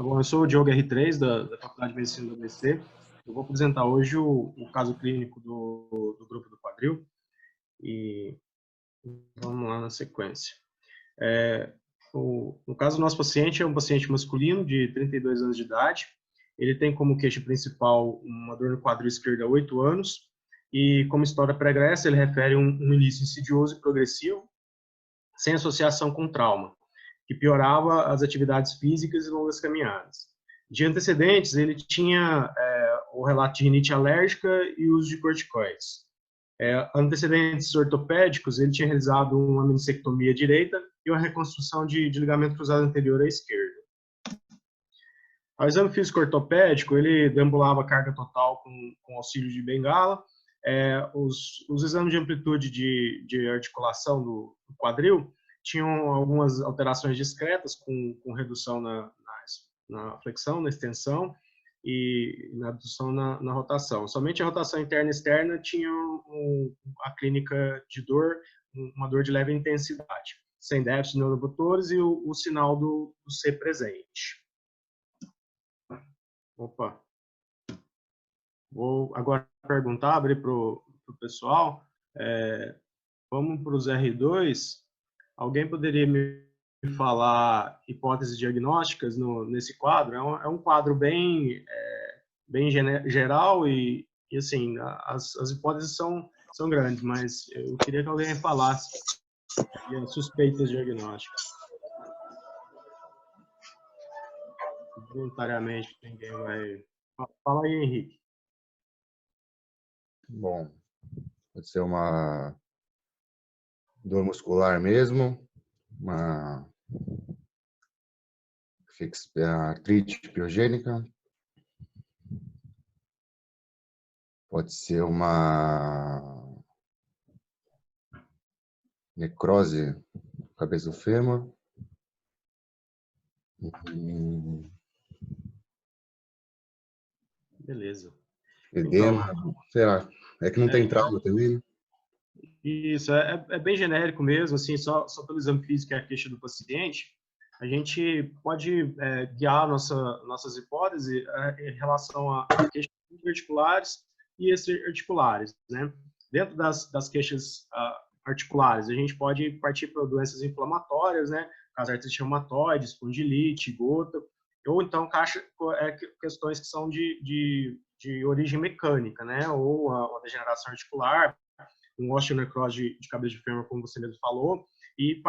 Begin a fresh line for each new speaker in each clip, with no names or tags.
Bom, eu sou o Diogo R3, da Faculdade de Medicina do ABC. Eu vou apresentar hoje o caso clínico do grupo do quadril e vamos lá na sequência. No caso, o nosso paciente é um paciente masculino de 32 anos de idade. Ele tem como queixa principal uma dor no quadril esquerdo há 8 anos e, como história pregressa, ele refere um início insidioso e progressivo, sem associação com trauma, que piorava as atividades físicas e longas caminhadas. De antecedentes, ele tinha o relato de rinite alérgica e uso de corticoides. Antecedentes ortopédicos, ele tinha realizado uma meniscectomia direita e uma reconstrução de ligamento cruzado anterior à esquerda. Ao exame físico ortopédico, ele deambulava carga total com auxílio de bengala. Os exames de amplitude de articulação do quadril tinham algumas alterações discretas, com redução na flexão, na extensão e na redução na rotação. Somente a rotação interna e externa tinha a clínica de dor, uma dor de leve intensidade, sem déficit de neuromotores e o sinal do C presente. Opa! Vou agora abrir para o pessoal. Vamos para os R2. Alguém poderia me falar hipóteses diagnósticas nesse quadro? É um quadro bem geral e assim, as hipóteses são grandes, mas eu queria que alguém falasse as suspeitas diagnósticas. Voluntariamente, ninguém vai... Fala aí, Henrique.
Bom, pode ser uma dor muscular mesmo, uma artrite piogênica, pode ser uma necrose da cabeça do fêmur,
Beleza.
edema, sei lá, é que não tem trauma também, né?
Isso, é bem genérico mesmo, assim, só pelo exame físico e a queixa do paciente, a gente pode guiar nossas hipóteses em relação a queixas articulares e extra-articulares, né? Dentro das queixas articulares, a gente pode partir para doenças inflamatórias, né? Caso artrite reumatoide, espondilite, gota, ou então questões que são de origem mecânica, né? Ou uma degeneração articular, um osteonecrose de cabeça de fêmur, como você mesmo falou, e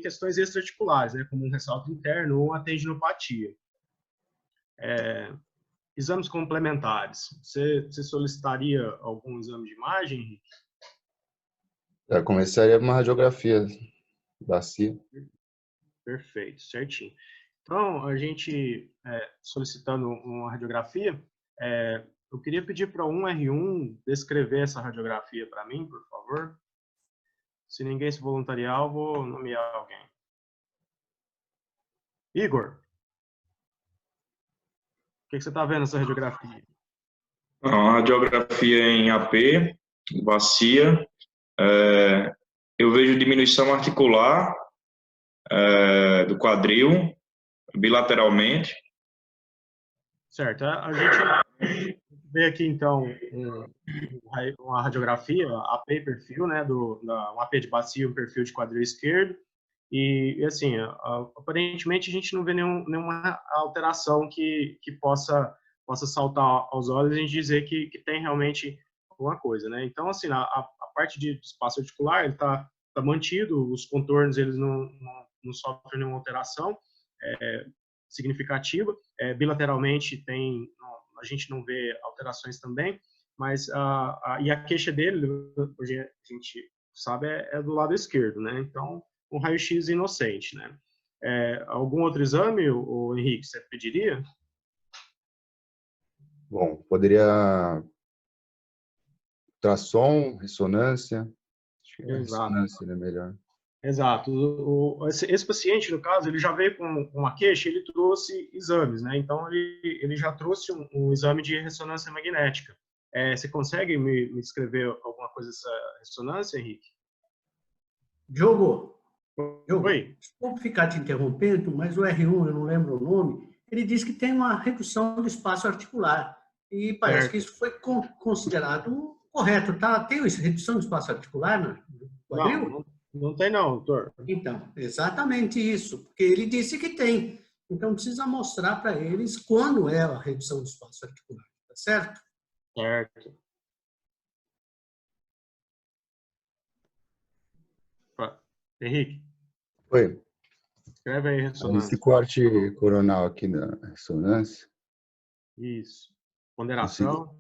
questões extraarticulares, né, como um ressalto interno ou uma tendinopatia. Exames complementares. Você solicitaria algum exame de imagem, Henrique?
Eu começaria uma radiografia bacia.
Perfeito, certinho. Então, a gente, solicitando uma radiografia, eu queria pedir para um R1 descrever essa radiografia para mim, por favor. Se ninguém se voluntariar, eu vou nomear alguém. Igor, o que você está vendo nessa radiografia?
Uma radiografia em AP, bacia. Eu vejo diminuição articular do quadril, bilateralmente.
Certo. A gente vê aqui, então, uma radiografia, AP perfil, né, um AP de bacia, um perfil de quadril esquerdo. E assim, aparentemente, a gente não vê nenhuma alteração que possa saltar aos olhos e a gente dizer que tem realmente alguma coisa, né? Então, assim, a parte de espaço articular, ele está mantido, os contornos, eles não sofrem nenhuma alteração significativa. Bilateralmente, a gente não vê alterações também, mas e a queixa dele, hoje a gente sabe, é do lado esquerdo, né? Então, um raio-x inocente, né? Algum outro exame, o Henrique, você pediria?
Bom, poderia ultrassom, ressonância. Acho que a ressonância é melhor.
Exato. Esse paciente, no caso, ele já veio com uma queixa, ele trouxe exames, né? Então, ele já trouxe um exame de ressonância magnética. Você consegue me descrever alguma coisa dessa ressonância, Henrique?
Diogo,
Oi?
desculpe ficar te interrompendo, mas o R1, eu não lembro o nome, ele diz que tem uma redução do espaço articular. E parece que isso foi considerado correto, tá? Tem redução do espaço articular no quadril?
Não tem não, doutor.
Então, exatamente isso, porque ele disse que tem. Então, precisa mostrar para eles quando é a redução do espaço articular, tá certo?
Certo. Henrique.
Oi.
Escreve aí ressonância.
Esse corte coronal aqui na ressonância.
Isso. Ponderação.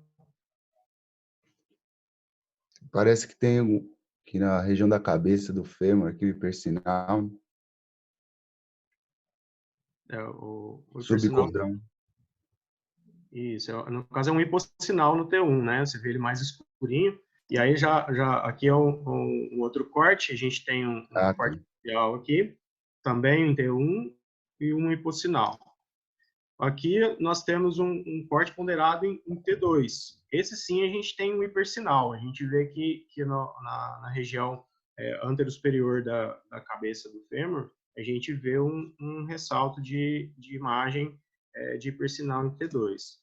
Parece que tem aqui na região da cabeça do fêmur, aqui o hipersinal.
O
subcondrão.
Isso. No caso, é um hipossinal no T1, né? Você vê ele mais escurinho. E aí, já aqui é um outro corte. A gente tem um corte radial aqui, também um T1 e um hipossinal. Aqui nós temos um corte ponderado em T2. Esse sim a gente tem um hipersinal. A gente vê que na região anterosuperior da cabeça do fêmur, a gente vê um ressalto de imagem de hipersinal em T2.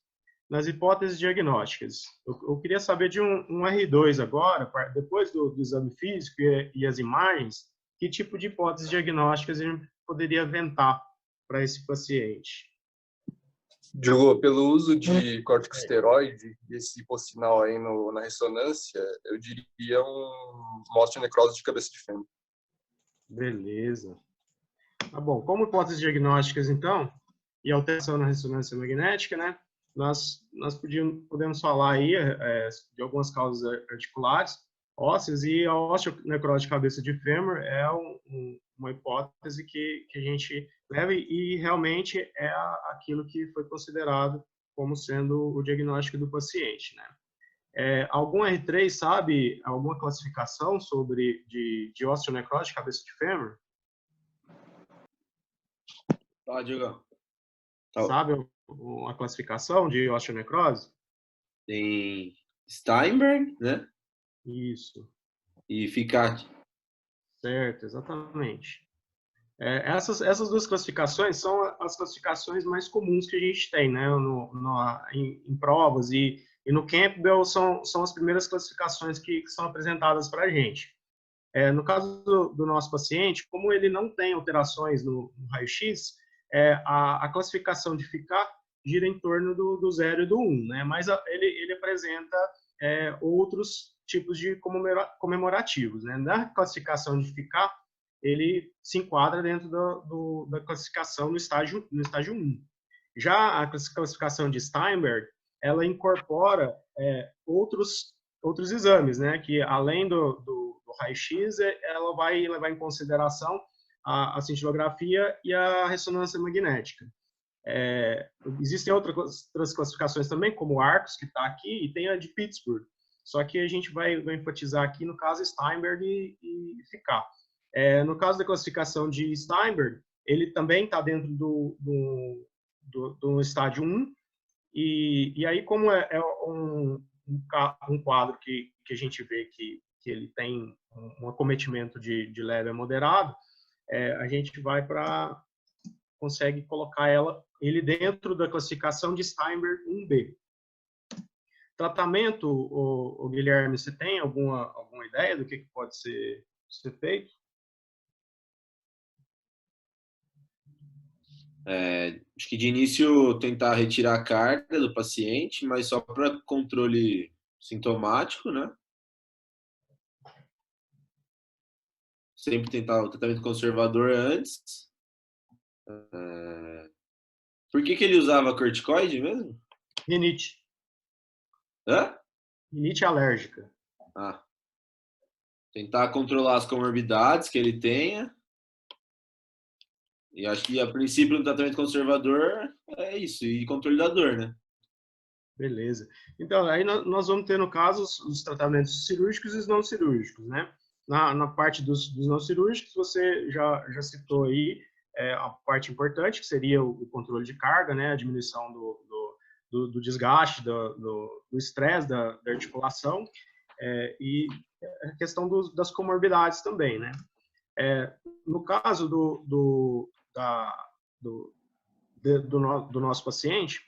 Nas hipóteses diagnósticas, eu queria saber de um R2 agora, depois do exame físico e as imagens, que tipo de hipóteses diagnósticas a gente poderia aventar para esse paciente?
Diogo, pelo uso de corticosteroide, esse hipossinal aí na ressonância, eu diria uma osteonecrose de cabeça de fêmur.
Beleza. Tá bom. Como hipóteses diagnósticas, então, e alteração na ressonância magnética, né? Nós podemos falar aí de algumas causas articulares, ósseas, e a osteonecrose de cabeça de fêmur é uma hipótese que a gente leva e realmente é aquilo que foi considerado como sendo o diagnóstico do paciente, né? Algum R3 sabe alguma classificação de osteonecrose de cabeça de fêmur?
Tá, Diego.
Sabe uma classificação de osteonecrose?
Tem Steinberg, né?
Isso.
E Ficati.
Certo, exatamente. Essas duas classificações são as classificações mais comuns que a gente tem, né? Em provas e no Campbell são as primeiras classificações que são apresentadas para a gente. No caso do nosso paciente, como ele não tem alterações no raio-x, a classificação de Ficati gira em torno do 0 e do 1, né? Mas ele apresenta outros tipos de comemorativos, né? Na classificação de Ficati, ele se enquadra dentro da classificação no estágio 1. Já a classificação de Steinberg, ela incorpora outros exames, né? Que além do raio-x, ela vai levar em consideração a cintilografia e a ressonância magnética. Existem outras classificações também, como o Arcos, que está aqui, e tem a de Pittsburgh. Só que a gente vai enfatizar aqui, no caso, Steinberg e Ficati. No caso da classificação de Steinberg, ele também está dentro do estágio 1, e aí, como é um quadro que a gente vê que ele tem um acometimento de leve a moderado, a gente consegue colocar ele dentro da classificação de Steinberg 1B. Tratamento, o Guilherme, você tem alguma ideia do que pode ser feito?
Acho que de início tentar retirar a carga do paciente, mas só para controle sintomático, né? Sempre tentar o tratamento conservador antes. Por que ele usava corticoide mesmo?
Rinite.
Hã?
Rinite alérgica.
Tentar controlar as comorbidades que ele tenha. E acho que, a princípio, no tratamento conservador é isso, e controle da dor, né?
Beleza. Então, aí nós vamos ter, no caso, os tratamentos cirúrgicos e os não cirúrgicos, né? Na parte dos não cirúrgicos, você já citou aí a parte importante, que seria o controle de carga, né? A diminuição do desgaste, do estresse da articulação, e a questão das comorbidades também, né? No caso do nosso paciente,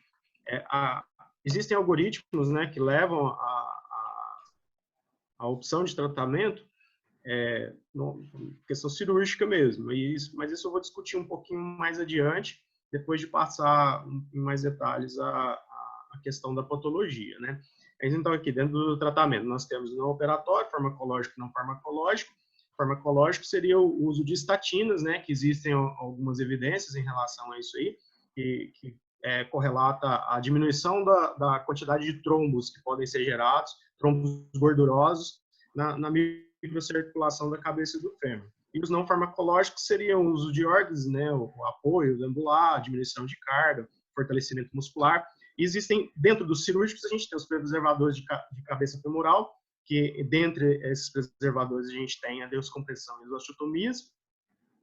existem algoritmos, né, que levam a opção de tratamento, questão cirúrgica mesmo, mas isso eu vou discutir um pouquinho mais adiante, depois de passar em mais detalhes a questão da patologia, né? Então, aqui dentro do tratamento, nós temos não operatório, farmacológico e não farmacológico. Farmacológico seria o uso de estatinas, né, que existem algumas evidências em relação a isso aí, que correlata a diminuição da quantidade de trombos que podem ser gerados, trombos gordurosos, na microcirculação da cabeça e do fêmur. E os não farmacológicos seriam o uso de órgãos, né, o apoio glandular, diminuição de carga, fortalecimento muscular. E existem, dentro dos cirúrgicos, a gente tem os preservadores de cabeça femoral, que dentre esses preservadores a gente tem a descompressão e as osteotomias,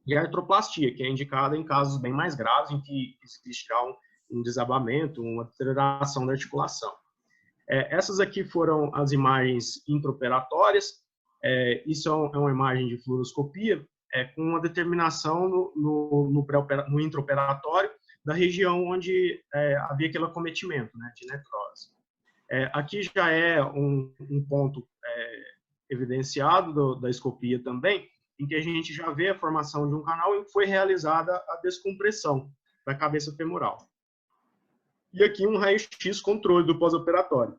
e a artroplastia, que é indicada em casos bem mais graves, em que existe já um desabamento, uma deterioração da articulação. Essas aqui foram as imagens intraoperatórias. Isso é uma imagem de fluoroscopia, com uma determinação no intraoperatório da região onde havia aquele acometimento, né, de necrose. Aqui já é um ponto evidenciado da escopia também, em que a gente já vê a formação de um canal em que foi realizada a descompressão da cabeça femoral. E aqui um raio-x controle do pós-operatório.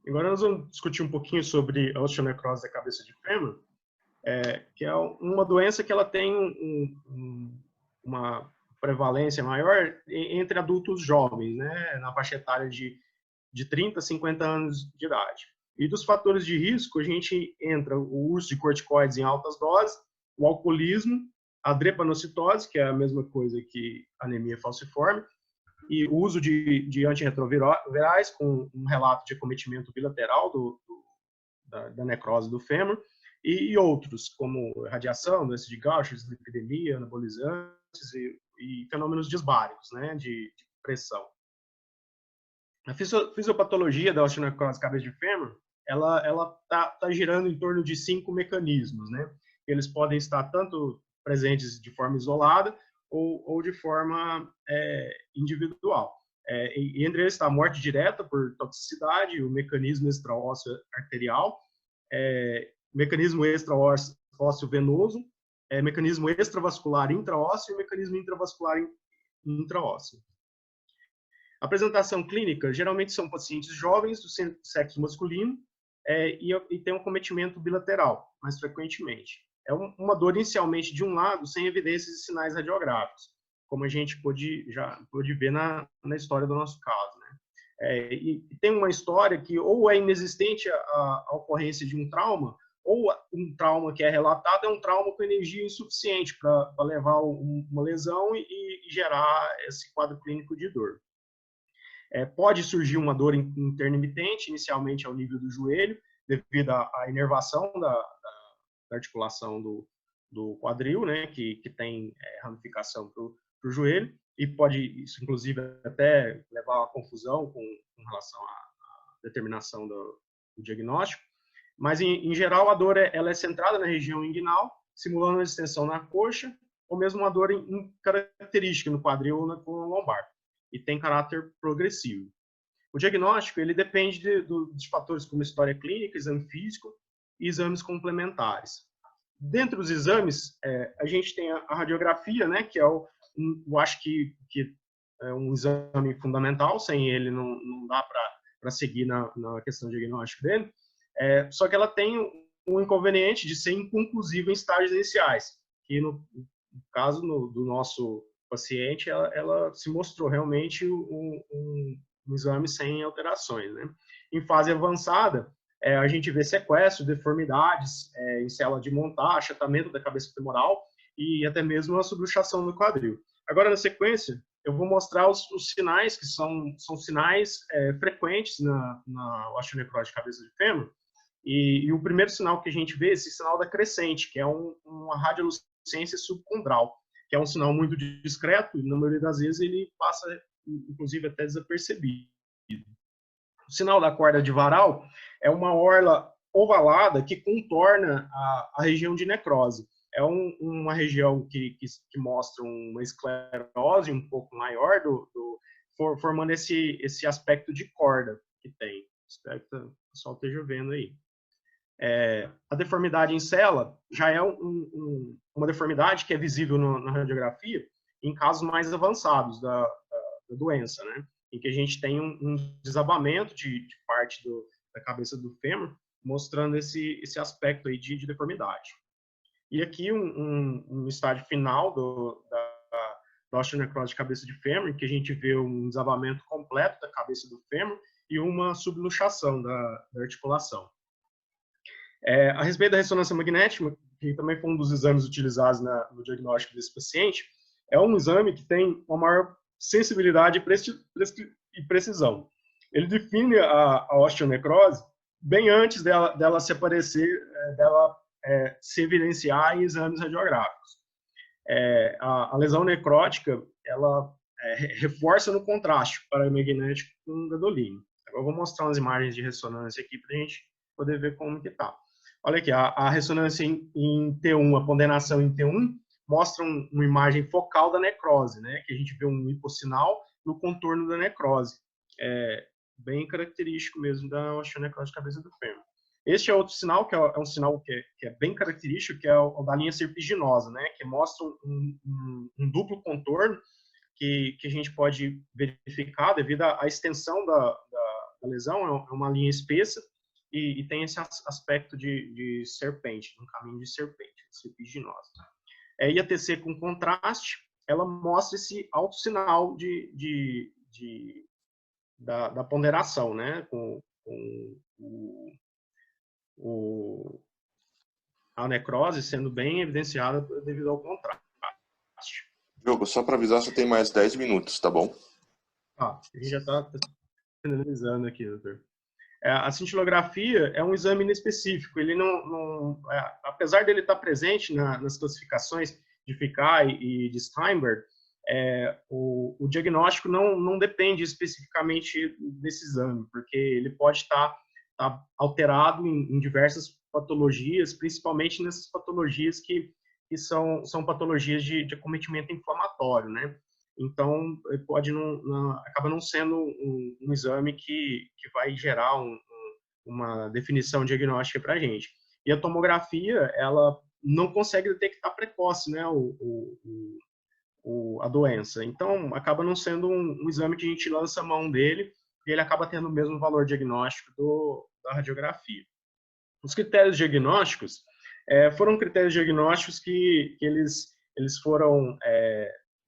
Agora nós vamos discutir um pouquinho sobre a osteonecrose da cabeça de fêmur, que é uma doença que ela tem uma prevalência maior entre adultos jovens, né, na faixa etária de 30 a 50 anos de idade. E dos fatores de risco, a gente entra o uso de corticoides em altas doses, o alcoolismo, a drepanocitose, que é a mesma coisa que anemia falciforme, e o uso de antirretrovirais com um relato de acometimento bilateral da necrose do fêmur, e outros, como radiação, doença de Gaucher, dislipidemia, anabolizantes e fenômenos disbáricos, né, de pressão. A fisiopatologia da osteonecrose da cabeça de fêmur, ela tá girando em torno de 5 mecanismos, né? Eles podem estar tanto presentes de forma isolada ou de forma individual. E entre eles está a morte direta por toxicidade, o mecanismo extraósseo arterial, mecanismo extraósseo venoso, mecanismo extravascular intraósseo e mecanismo intravascular intraósseo. A apresentação clínica geralmente são pacientes jovens do sexo masculino e tem um acometimento bilateral, mais frequentemente. É uma dor inicialmente de um lado, sem evidências e sinais radiográficos, como a gente pôde ver na história do nosso caso, né? E tem uma história que ou é inexistente a ocorrência de um trauma, ou um trauma que é relatado é um trauma com energia insuficiente para levar uma lesão e gerar esse quadro clínico de dor. Pode surgir uma dor intermitente, inicialmente ao nível do joelho, devido à inervação da articulação do quadril, né, que tem ramificação para o joelho, e pode, isso inclusive, até levar a confusão com relação à determinação do diagnóstico. Mas, em geral, a dor ela é centrada na região inguinal, simulando uma distensão na coxa, ou mesmo uma dor característica no quadril ou na coluna lombar, e tem caráter progressivo. O diagnóstico ele depende de fatores como história clínica, exame físico e exames complementares. Dentre os exames, a gente tem a radiografia, né, que eu acho que é um exame fundamental, sem ele não dá para seguir na questão diagnóstica dele, só que ela tem um inconveniente de ser inconclusiva em estágios iniciais, que no caso do nosso paciente, ela se mostrou realmente um exame sem alterações, né? Em fase avançada, a gente vê sequestro, deformidades em célula de montar, achatamento da cabeça femoral e até mesmo a subluxação do quadril. Agora, na sequência, eu vou mostrar os sinais, que são sinais frequentes na osteonecrose de cabeça de fêmur. E o primeiro sinal que a gente vê é esse sinal da crescente, que é uma radiolucência subcondral, que é um sinal muito discreto e, na maioria das vezes, ele passa, inclusive, até desapercebido. O sinal da corda de varal é uma orla ovalada que contorna a região de necrose. é uma região que mostra uma esclerose um pouco maior, formando esse aspecto de corda que tem. Espero que o pessoal esteja vendo aí. A deformidade em cela já é uma deformidade que é visível na radiografia em casos mais avançados da doença, né? Em que a gente tem um desabamento de parte da cabeça do fêmur, mostrando esse aspecto aí de deformidade. E aqui um estágio final da osteonecrose de cabeça de fêmur, em que a gente vê um desabamento completo da cabeça do fêmur e uma subluxação da articulação. A respeito da ressonância magnética, que também foi um dos exames utilizados no diagnóstico desse paciente, é um exame que tem uma maior sensibilidade e precisão. Ele define a osteonecrose bem antes dela se aparecer, se evidenciar em exames radiográficos. A lesão necrótica, ela reforça no contraste paramagnético com gadolínio. Agora eu vou mostrar umas imagens de ressonância aqui para a gente poder ver como que está. Olha aqui, a ressonância em T1, a ponderação em T1, mostra uma imagem focal da necrose, né? Que a gente vê um hipossinal no contorno da necrose. Bem característico mesmo da osteonecrose de cabeça do fêmur. Este é outro sinal, que é um sinal que é bem característico, que é o da linha serpiginosa, né? Que mostra um duplo contorno que a gente pode verificar devido à extensão da lesão, é uma linha espessa, e tem esse aspecto de serpente, um caminho de serpente, serpiginosa. E a TC com contraste, ela mostra esse alto sinal da ponderação, né? Com a necrose sendo bem evidenciada devido ao contraste.
Diogo, só para avisar, você tem mais 10 minutos, tá bom?
A gente já está finalizando aqui, doutor. A cintilografia é um exame inespecífico. Ele apesar dele estar presente nas classificações de Fickai e de Steinberg, o diagnóstico não depende especificamente desse exame, porque ele pode estar alterado em diversas patologias, principalmente nessas patologias que são patologias de acometimento inflamatório, né? Então, acaba não sendo um exame que vai gerar uma definição diagnóstica para a gente. E a tomografia, ela não consegue detectar precoce, né, a doença. Então, acaba não sendo um exame que a gente lança a mão dele, e ele acaba tendo o mesmo valor diagnóstico da radiografia. Os critérios diagnósticos foram critérios diagnósticos que eles foram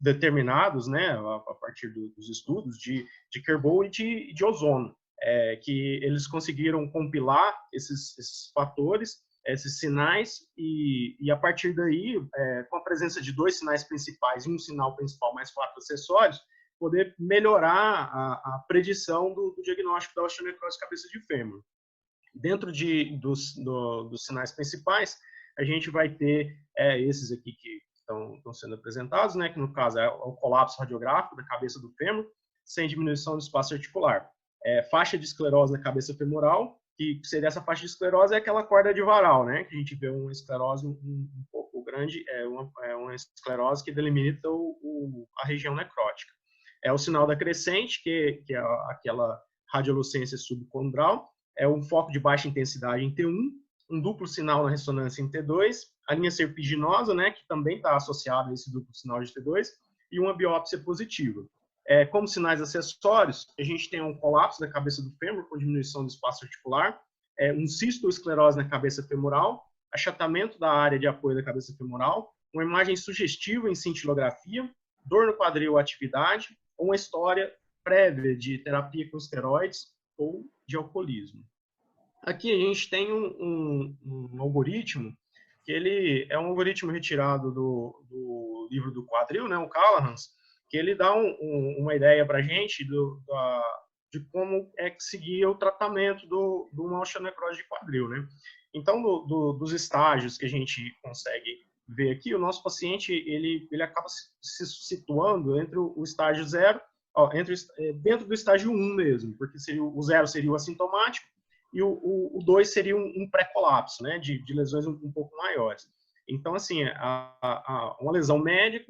determinados, né, a partir dos estudos de Kerbow e de Ozono, que eles conseguiram compilar esses fatores, esses sinais, e a partir daí, com a presença de 2 sinais principais e um sinal principal mais 4 acessórios, poder melhorar a predição do diagnóstico da osteonecrose de cabeça de fêmur. Dentro dos sinais principais, a gente vai ter esses aqui que estão sendo apresentados, né, que no caso é o colapso radiográfico da cabeça do fêmur, sem diminuição do espaço articular. Faixa de esclerose na cabeça femoral, que seria essa faixa de esclerose, é aquela corda de Varal, né, que a gente vê uma esclerose um pouco grande, uma esclerose que delimita a região necrótica. O sinal da crescente, que é aquela radiolucência subcondral, um foco de baixa intensidade em T1, um duplo sinal na ressonância em T2, a linha serpiginosa, né, que também está associada a esse duplo sinal de T2, e uma biópsia positiva. Como sinais acessórios, a gente tem um colapso da cabeça do fêmur com diminuição do espaço articular, um cistoesclerose na cabeça femoral, achatamento da área de apoio da cabeça femoral, uma imagem sugestiva em cintilografia, dor no quadril, atividade, ou uma história prévia de terapia com esteroides ou de alcoolismo. Aqui a gente tem um algoritmo, que ele é um algoritmo retirado do livro do quadril, né, o Callaghan's, que ele dá uma ideia para a gente de como seguir o tratamento do uma osteonecrose de quadril, né? Então, dos estágios que a gente consegue ver aqui, o nosso paciente ele acaba se situando entre o estágio 0, dentro do estágio 1 mesmo, porque o 0 seria o assintomático e o 2 seria um pré-colapso, né, de lesões um pouco maiores. Então, assim, uma lesão média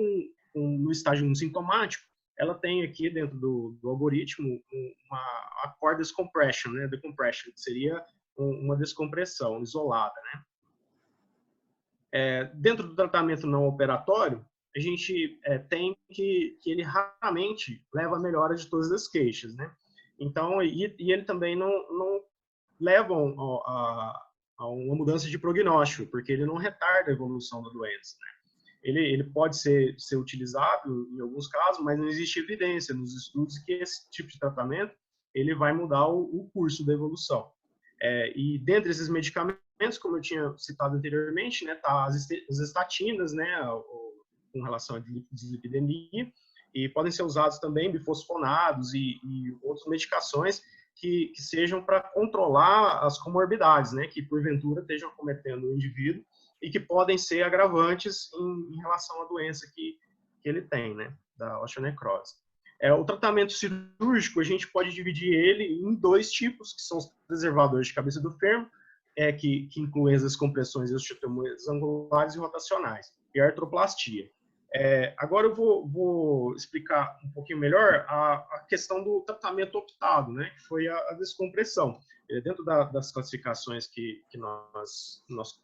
no estágio 1 sintomático, ela tem aqui dentro do algoritmo a core descompression, né? Decompression, que seria uma descompressão isolada, né? Dentro do tratamento não operatório, a gente tem que ele raramente leva a melhora de todas as queixas, né? Então, e ele também não leva a uma mudança de prognóstico, porque ele não retarda a evolução da doença, né? Ele pode ser utilizado em alguns casos, mas não existe evidência nos estudos que esse tipo de tratamento ele vai mudar o curso da evolução. E dentre esses medicamentos, como eu tinha citado anteriormente, né, tá as estatinas, né, com relação à dislipidemia, e podem ser usados também bifosfonados e outras medicações que sejam para controlar as comorbidades, né, que porventura estejam acometendo o indivíduo e que podem ser agravantes em relação à doença que ele tem, né, da osteonecrose. O tratamento cirúrgico, a gente pode dividir ele em dois tipos, que são os preservadores de cabeça do fêmur, que incluem as descompressões e os osteotomias angulares e rotacionais, e a artroplastia. Agora eu vou explicar um pouquinho melhor a questão do tratamento optado, né, que foi a descompressão. Dentro das classificações que nós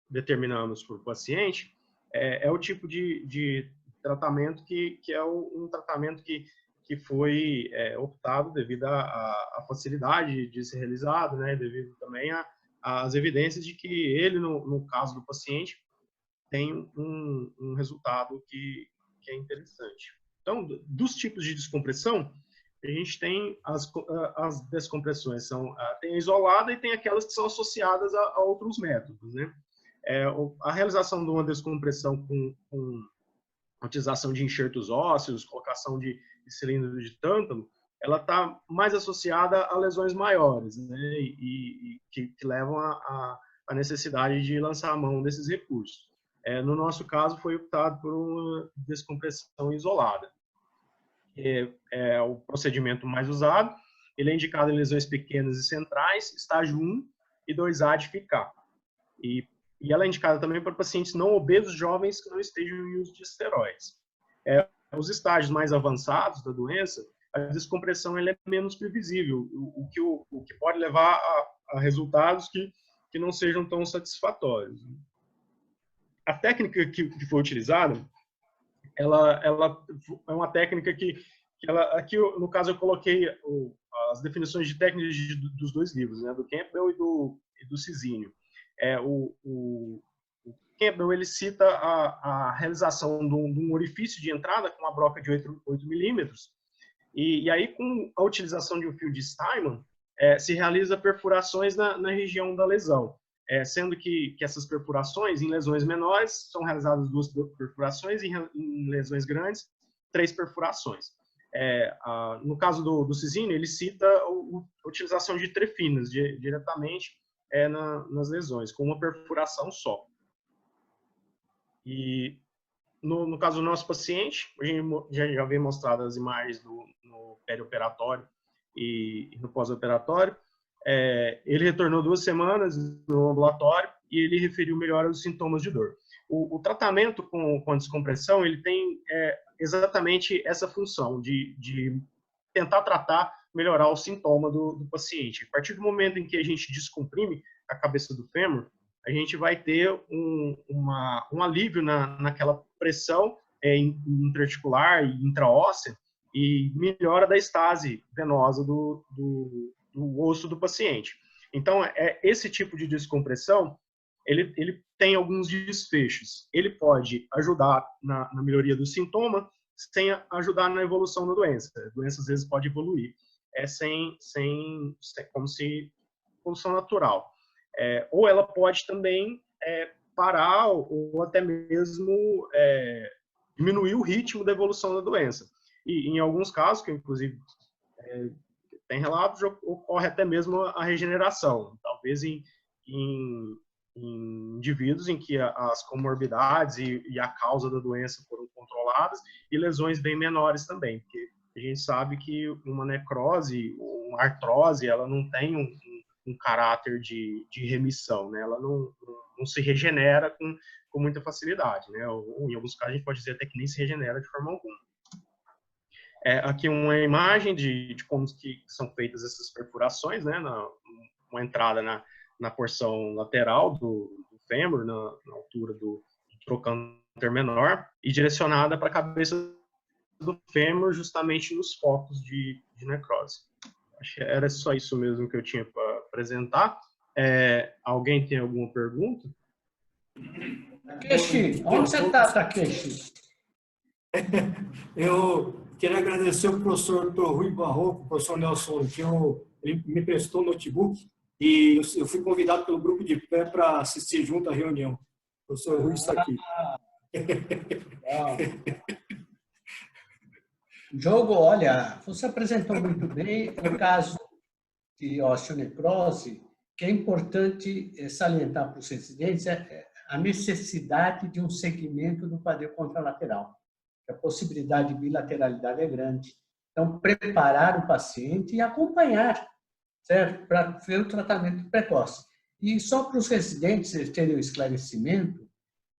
determinamos para o paciente, é o tipo de tratamento que é um tratamento que foi optado devido à facilidade de ser realizado, né, devido também às evidências de que ele, no caso do paciente, tem um resultado que é interessante. Então, dos tipos de descompressão, a gente tem as descompressões, tem a isolada e tem aquelas que são associadas a outros métodos, né? A realização de uma descompressão com utilização de enxertos ósseos, colocação de cilindro de tântalo, ela está mais associada a lesões maiores, né? E que levam à necessidade de lançar a mão desses recursos. No nosso caso, foi optado por uma descompressão isolada. É o procedimento mais usado. Ele é indicado em lesões pequenas e centrais, estágio 1 e 2A de FICA. E ela é indicada também para pacientes não obesos jovens que não estejam em uso de esteroides. Os estágios mais avançados da doença, a descompressão ela é menos previsível, o que pode levar a resultados que não sejam tão satisfatórios. A técnica que foi utilizada, ela é uma técnica que aqui no caso eu coloquei as definições de técnicas dos dois livros, né, do Campbell e do Cisínio. O Campbell ele cita a realização de um orifício de entrada com uma broca de 8 milímetros e aí com a utilização de um fio de Steinmann se realiza perfurações na região da lesão. Sendo que essas perfurações, em lesões menores, são realizadas 2 perfurações, e em lesões grandes, 3 perfurações. No caso do Cisínio, ele cita a utilização de trefinas diretamente nas lesões, com uma perfuração só. E no caso do nosso paciente, a gente já vem mostrado as imagens no perioperatório e no pós-operatório. Ele retornou 2 semanas no ambulatório e ele referiu melhora dos sintomas de dor. O tratamento com a descompressão, ele tem exatamente essa função de tentar tratar, melhorar o sintoma do paciente. A partir do momento em que a gente descomprime a cabeça do fêmur, a gente vai ter um alívio naquela pressão intraarticular e intraóssea e melhora da estase venosa do osso do paciente. Então, esse tipo de descompressão, ele tem alguns desfechos. Ele pode ajudar na melhoria do sintoma, sem ajudar na evolução da doença. A doença, às vezes, pode evoluir como se evolução natural. Ou ela pode também parar ou até mesmo diminuir o ritmo da evolução da doença. E em alguns casos, que inclusive tem relatos, ocorre até mesmo a regeneração, talvez em indivíduos em que as comorbidades e a causa da doença foram controladas e lesões bem menores também, porque a gente sabe que uma necrose, uma artrose, ela não tem um caráter de remissão, né? Ela não não se regenera com muita facilidade, né? Ou, em alguns casos, a gente pode dizer até que nem se regenera de forma alguma. Aqui uma imagem de como que são feitas essas perfurações, né? Uma entrada na porção lateral do fêmur, na altura do trocânter menor, e direcionada para a cabeça do fêmur, justamente nos focos de necrose. Acho que era só isso mesmo que eu tinha para apresentar. Alguém tem alguma pergunta?
Takeshi, onde você está, Takeshi?
Eu queria agradecer ao professor Dr. Rui Barroco, o professor Nelson, que ele me prestou o notebook e eu fui convidado pelo grupo de pé para assistir junto à reunião. O professor Rui está aqui.
Diogo, olha, você apresentou muito bem o caso de osteonecrose, que é importante salientar para os residentes a necessidade de um segmento do quadril contralateral. A possibilidade de bilateralidade é grande. Então, preparar o paciente e acompanhar, certo? Para ver o tratamento precoce. E só para os residentes terem o esclarecimento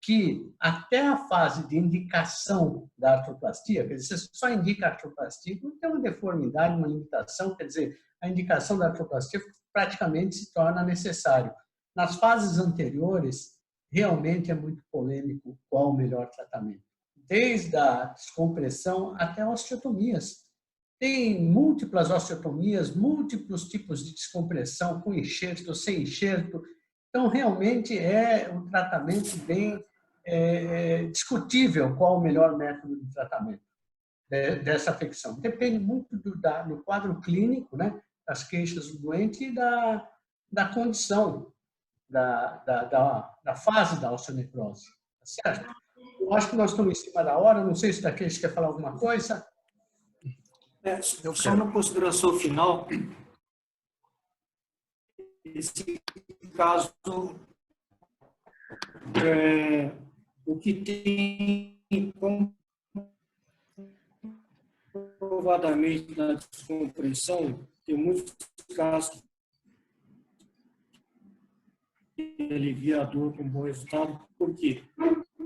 que até a fase de indicação da artroplastia, quer dizer, você só indica a artroplastia quando tem uma deformidade, uma limitação, quer dizer, a indicação da artroplastia praticamente se torna necessário. Nas fases anteriores, realmente é muito polêmico qual o melhor tratamento. Desde a descompressão até osteotomias. Tem múltiplas osteotomias, múltiplos tipos de descompressão, com enxerto, sem enxerto. Então, realmente é um tratamento bem discutível qual o melhor método de tratamento dessa afecção. Depende muito do quadro clínico, né, das queixas do doente e da condição, da fase da osteonecrose. Tá certo? Eu acho que nós estamos em cima da hora, não sei se daqueles quer falar alguma coisa.
Só uma consideração final. Esse caso, o que tem comprovadamente na descompressão, tem muitos casos de aliviador com bom resultado. Por quê?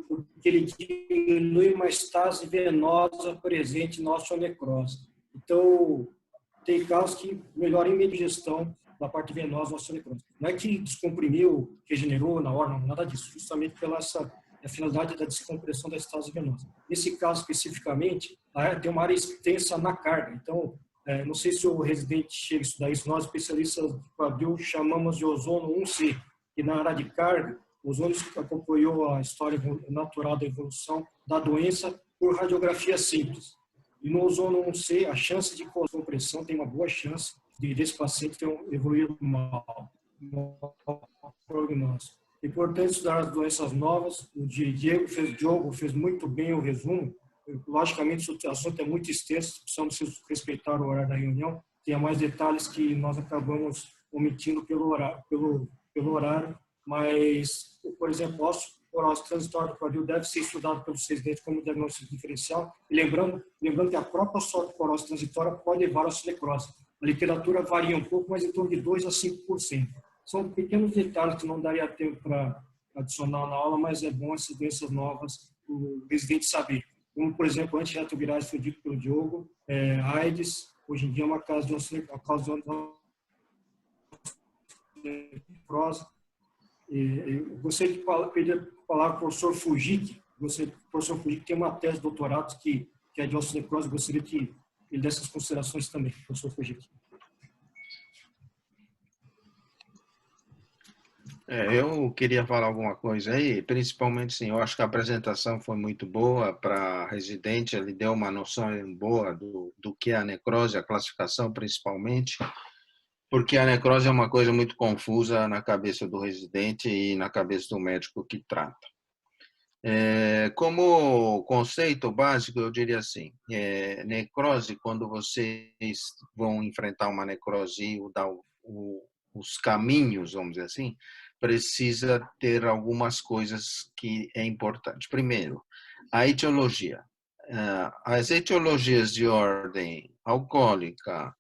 Porque ele diminui uma estase venosa presente na osteonecrose. Então, tem casos que melhoram a indigestão da parte venosa da osteonecrose. Não é que descomprimiu, regenerou na hora, não, nada disso. Justamente pela a finalidade da descompressão da estase venosa. Nesse caso, especificamente, tem uma área extensa na carga. Então, não sei se o residente chega a estudar isso, nós especialistas do quadril chamamos de ozono 1C, que na área de carga, o ozônio acompanhou a história natural da evolução da doença por radiografia simples. E no ozono 1C, a chance de compressão tem uma boa chance desse paciente ter evoluído mal. Prognóstico. É importante estudar as doenças novas. O Diogo fez muito bem o resumo. Logicamente, o assunto é muito extenso, precisamos respeitar o horário da reunião. Tem mais detalhes que nós acabamos omitindo pelo horário. Mas, por exemplo, osteoporose transitória do quadril deve ser estudado pelos residentes como diagnóstico diferencial. E lembrando que a própria osteoporose transitória pode levar à osteonecrose. A literatura varia um pouco, mas em torno de 2% a 5%. São pequenos detalhes que não daria tempo para adicionar na aula, mas é bom essas doenças novas o residente saber. Como, por exemplo, antirretrovirais, foi dito pelo Diogo, AIDS, hoje em dia é uma causa de osteoporose. Eu gostaria de pedir a palavra ao professor Fujiki. O professor Fujiki tem uma tese de doutorado que é de osteonecrose. Gostaria que ele desse essas considerações também, professor Fujiki.
Eu queria falar alguma coisa aí, principalmente, sim, eu acho que a apresentação foi muito boa para residente, ele deu uma noção boa do que é a necrose, a classificação principalmente, porque a necrose é uma coisa muito confusa na cabeça do residente e na cabeça do médico que trata. Como conceito básico, eu diria assim, necrose, quando vocês vão enfrentar uma necrose e os caminhos, vamos dizer assim, precisa ter algumas coisas que é importante. Primeiro, a etiologia. As etiologias de ordem alcoólica,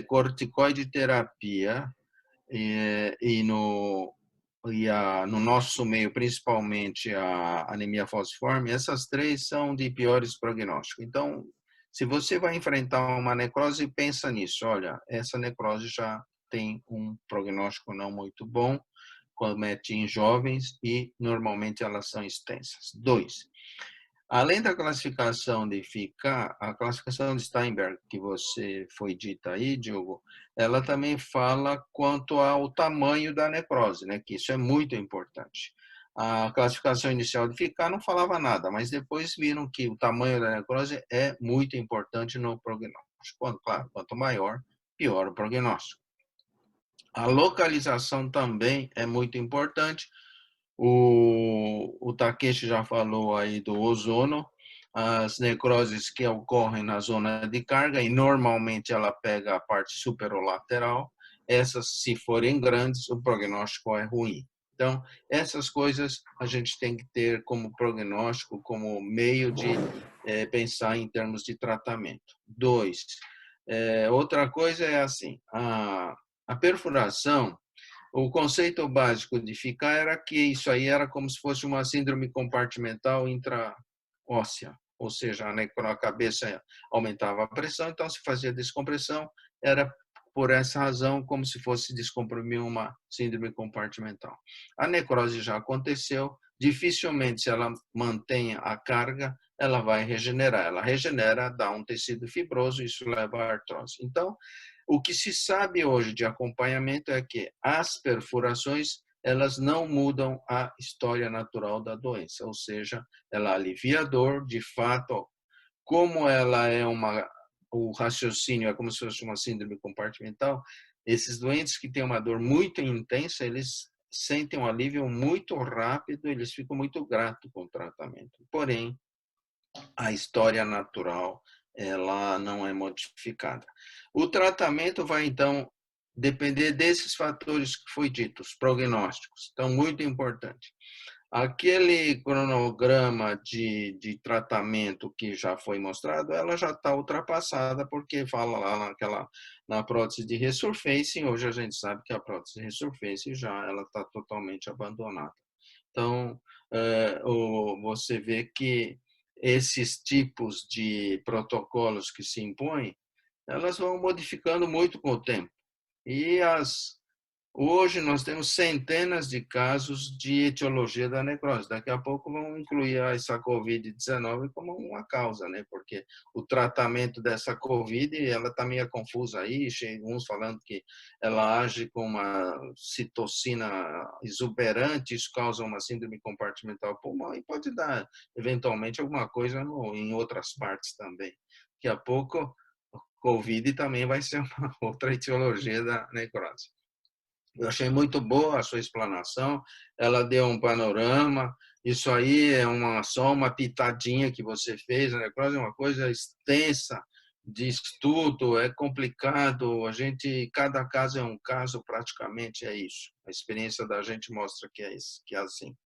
corticoide terapia e no no nosso meio, principalmente a anemia falciforme, essas três são de piores prognósticos. Então, se você vai enfrentar uma necrose, pensa nisso. Olha, essa necrose já tem um prognóstico não muito bom, comete em jovens e normalmente elas são extensas. 2. Além da classificação de FICA, a classificação de Steinberg, que você foi dita aí, Diogo, ela também fala quanto ao tamanho da necrose, né? Que isso é muito importante. A classificação inicial de FICA não falava nada, mas depois viram que o tamanho da necrose é muito importante no prognóstico. Claro, quanto maior, pior o prognóstico. A localização também é muito importante. O Takeshi já falou aí do ozono, as necroses que ocorrem na zona de carga, e normalmente ela pega a parte superolateral. Essas, se forem grandes, o prognóstico é ruim. Então, essas coisas a gente tem que ter como prognóstico, como meio de pensar em termos de tratamento. 2. Outra coisa é assim, a perfuração. O conceito básico de FICA era que isso aí era como se fosse uma síndrome compartimental intraóssea, ou seja, a cabeça aumentava a pressão, então se fazia descompressão, era por essa razão como se fosse descomprimir uma síndrome compartimental. A necrose já aconteceu, dificilmente se ela mantém a carga, ela vai regenerar. Ela regenera, dá um tecido fibroso, isso leva à artrose. Então, o que se sabe hoje de acompanhamento é que as perfurações, elas não mudam a história natural da doença, ou seja, ela alivia a dor, de fato, como ela é o raciocínio é como se fosse uma síndrome compartimental, esses doentes que têm uma dor muito intensa, eles sentem um alívio muito rápido, eles ficam muito gratos com o tratamento. Porém, a história natural ela não é modificada. O tratamento vai, então, depender desses fatores que foi dito, os prognósticos. Então, muito importante. Aquele cronograma de tratamento que já foi mostrado, ela já está ultrapassada, porque fala lá na prótese de resurfacing, hoje a gente sabe que a prótese de resurfacing ela está totalmente abandonada. Então, você vê que esses tipos de protocolos que se impõem, elas vão modificando muito com o tempo. E hoje nós temos centenas de casos de etiologia da necrose. Daqui a pouco vão incluir essa COVID-19 como uma causa, né? Porque o tratamento dessa COVID, ela está meio confusa aí, uns falando que ela age com uma citocina exuberante, isso causa uma síndrome compartimental pulmonar e pode dar, eventualmente, alguma coisa em outras partes também. Daqui a pouco, COVID também vai ser uma outra etiologia da necrose. Eu achei muito boa a sua explanação, ela deu um panorama, isso aí é só uma pitadinha que você fez, a necrose é uma coisa extensa de estudo, é complicado, cada caso é um caso, praticamente é isso. A experiência da gente mostra que é isso, que é assim.